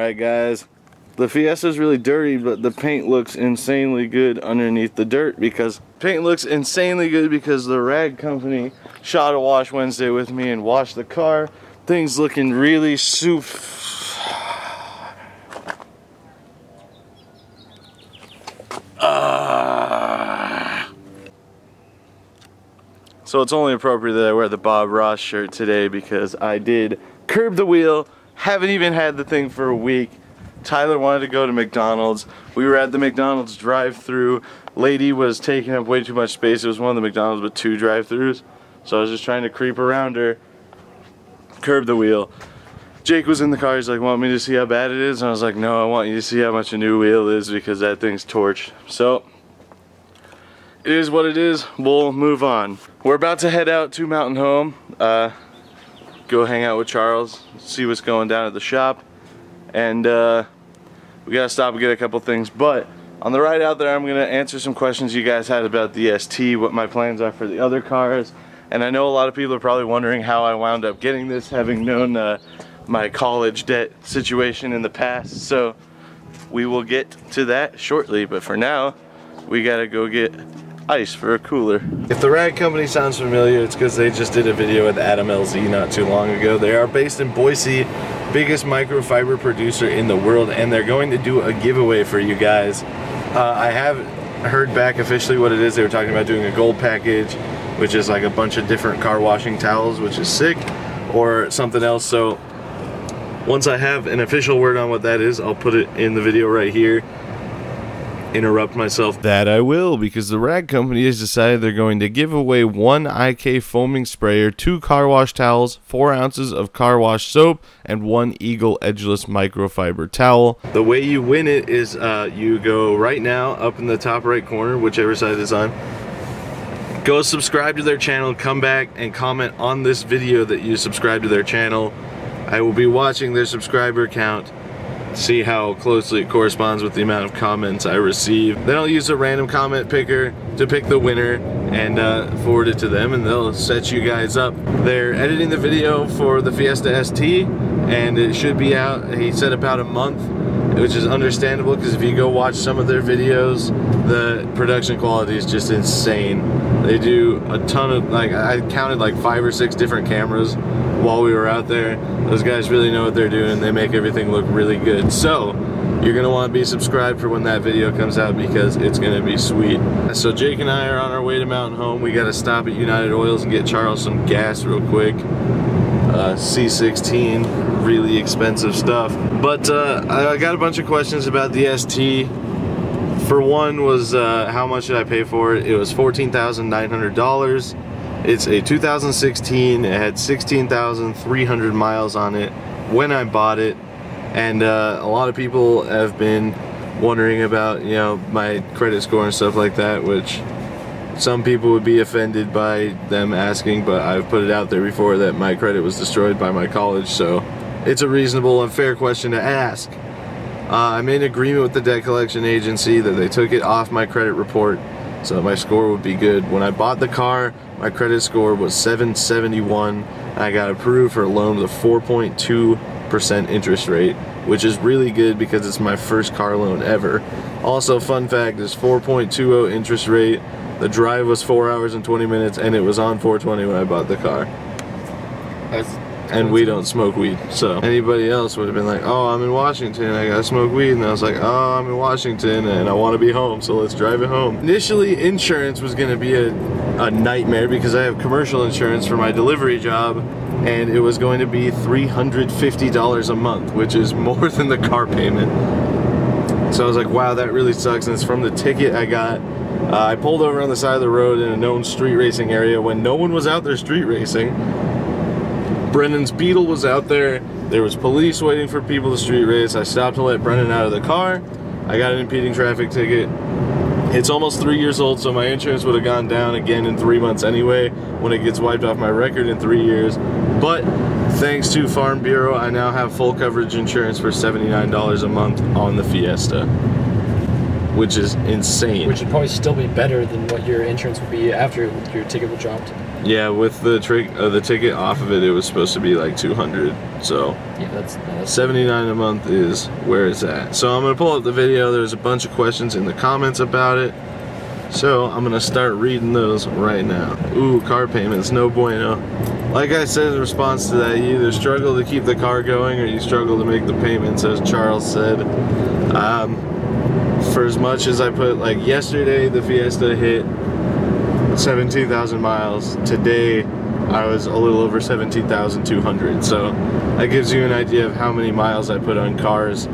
Alright guys, the Fiesta is really dirty, but the paint looks insanely good underneath the dirt because the rag company shot a wash Wednesday with me and washed the car. Things looking really soup. So it's only appropriate that I wear the Bob Ross shirt today because I did curb the wheel. Haven't even had the thing for a week. Tyler wanted to go to McDonald's. We were at the McDonald's drive-thru. Lady was taking up way too much space. It was one of the McDonald's with 2 drive-thrus. So I was just trying to creep around her, curb the wheel. Jake was in the car. He's like, want me to see how bad it is? And I was like, no, I want you to see how much a new wheel is because that thing's torched. So it is what it is. We'll move on. We're about to head out to Mountain Home. Go hang out with Charles, see what's going down at the shop, and we gotta stop and get a couple things. But on the ride out there, I'm gonna answer some questions you guys had about the ST, what my plans are for the other cars, and I know a lot of people are probably wondering how I wound up getting this, having known my college debt situation in the past. So we will get to that shortly, but for now, we gotta go get ice for a cooler. If the rag company sounds familiar, it's because they just did a video with Adam LZ not too long ago. They are based in Boise, biggest microfiber producer in the world, and they're going to do a giveaway for you guys. I haven't heard back officially what it is. They were talking about doing a gold package, which is like a bunch of different car washing towels, which is sick, or something else. So once I have an official word on what that is, I'll put it in the video right here. Interrupt myself. That I will, because the rag company has decided they're going to give away 1 IK foaming sprayer, 2 car wash towels, 4 ounces of car wash soap, and 1 Eagle edgeless microfiber towel. The way you win it is you go right now up in the top right corner, whichever side it's on. Go subscribe to their channel, come back and comment on this video that you subscribe to their channel. I will be watching their subscriber count, see how closely it corresponds with the amount of comments I receive. Then I'll use a random comment picker to pick the winner and forward it to them, and they'll set you guys up. They're editing the video for the Fiesta ST, and it should be out, he said, about a month, which is understandable because if you go watch some of their videos, the production quality is just insane. They do a ton of, like, I counted like 5 or 6 different cameras while we were out there. Those guys really know what they're doing. They make everything look really good. So you're gonna want to be subscribed for when that video comes out because it's gonna be sweet. So Jake and I are on our way to Mountain Home. We gotta stop at United Oils and get Charles some gas real quick. C16, really expensive stuff. But I got a bunch of questions about the ST. For one was how much did I pay for it? It was $14,900. It's a 2016, it had 16,300 miles on it when I bought it, and a lot of people have been wondering about, you know, my credit score and stuff like that, which some people would be offended by them asking, but I've put it out there before that my credit was destroyed by my college, so it's a reasonable and fair question to ask. I made an agreement with the debt collection agency that they took it off my credit report so that my score would be good. When I bought the car, my credit score was 771, and I got approved for a loan with a 4.2% interest rate, which is really good because it's my first car loan ever. Also, fun fact, is 4.20 interest rate. The drive was 4 hours and 20 minutes, and it was on 420 when I bought the car. And we don't smoke weed, so anybody else would have been like, oh, I'm in Washington, I gotta smoke weed, and I was like, oh, I'm in Washington and I want to be home, so let's drive it home. Initially, insurance was gonna be a nightmare because I have commercial insurance for my delivery job, and it was going to be $350 a month, which is more than the car payment. So I was like, wow, that really sucks, and it's from the ticket I got. I pulled over on the side of the road in a known street racing area when no one was out there street racing. Brennan's Beetle was out there. There was police waiting for people to street race. I stopped to let Brennan out of the car. I got an impeding traffic ticket. It's almost 3 years old, so my insurance would have gone down again in 3 months anyway when it gets wiped off my record in 3 years. But thanks to Farm Bureau, I now have full coverage insurance for $79 a month on the Fiesta. which is insane. Which would probably still be better than what your insurance would be after your ticket was dropped. Yeah, with the ticket off of it, it was supposed to be like 200. So yeah, that's $79 a month is where it's at. So I'm gonna pull up the video. There's a bunch of questions in the comments about it. So I'm gonna start reading those right now. Ooh, car payments, no bueno. Like I said in response to that, you either struggle to keep the car going or you struggle to make the payments, as Charles said. For as much as I put, like yesterday, the Fiesta hit 17,000 miles. Today, I was a little over 17,200. So that gives you an idea of how many miles I put on cars.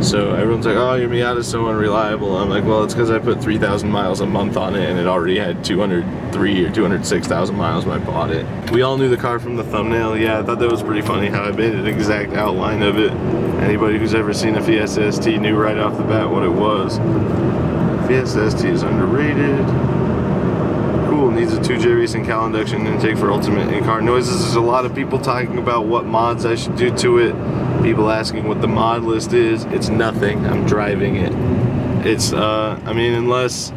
So everyone's like, oh, your Miata's so unreliable. I'm like, well, it's because I put 3,000 miles a month on it and it already had 203 or 206,000 miles when I bought it. We all knew the car from the thumbnail. Yeah, I thought that was pretty funny how I made an exact outline of it. Anybody who's ever seen a Fiesta ST knew right off the bat what it was. Fiesta ST is underrated. Cool, needs a 2J racing cowl induction intake for ultimate in-car noises. There's a lot of people talking about what mods I should do to it. People asking what the mod list is. It's nothing. I'm driving it. It's I mean, unless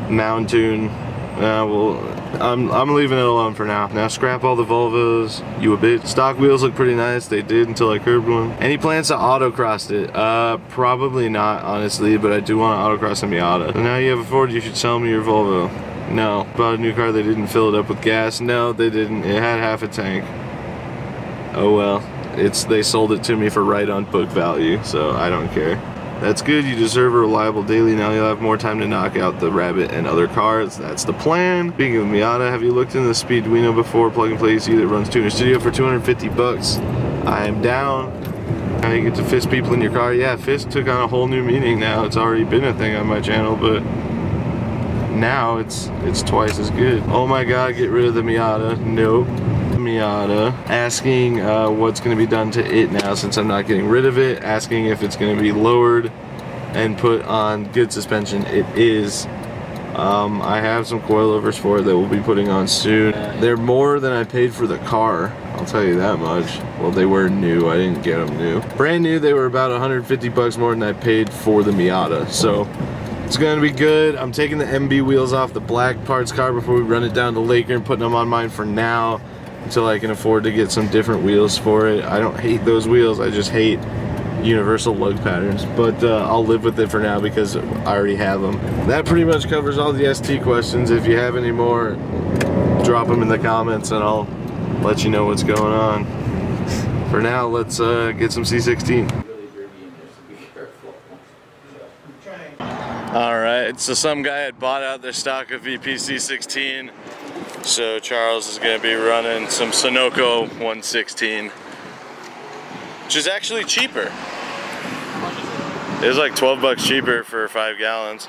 Mountune, well, I'm leaving it alone for now. Now scrap all the Volvos, you a bitch. Stock wheels look pretty nice. They did until I curbed one. Any plans to autocross it? Probably not, honestly, but I do want to autocross a Miata. So now you have a Ford, you should sell me your Volvo. No. Bought a new car, they didn't fill it up with gas. No, they didn't. It had half a tank. Oh well. They sold it to me for right on book value, so I don't care. That's good, you deserve a reliable daily. Now you'll have more time to knock out the Rabbit and other cars. That's the plan. Speaking of Miata, have you looked into the Speeduino before? Plug and play ECU that runs Tuner Studio for 250 bucks. I am down. Now you get to fist people in your car. Yeah, fist took on a whole new meaning now. It's already been a thing on my channel, but now it's twice as good. Oh my god, get rid of the Miata. Nope. Miata. Asking what's going to be done to it now since I'm not getting rid of it. Asking if it's going to be lowered and put on good suspension. It is. I have some coilovers for it that we'll be putting on soon. They're more than I paid for the car, I'll tell you that much. Well, they were new. I didn't get them new. Brand new, they were about 150 bucks more than I paid for the Miata. So it's gonna be good. I'm taking the MB wheels off the black parts car before we run it down to Laker and putting them on mine for now until I can afford to get some different wheels for it. I don't hate those wheels, I just hate universal lug patterns, but I'll live with it for now because I already have them. That pretty much covers all the ST questions. If you have any more, drop them in the comments and I'll let you know what's going on. For now, let's get some C16. Alright, so some guy had bought out their stock of VPC16, so Charles is going to be running some Sunoco 116, which is actually cheaper. It was like 12 bucks cheaper for 5 gallons.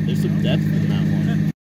There's some depth in that one.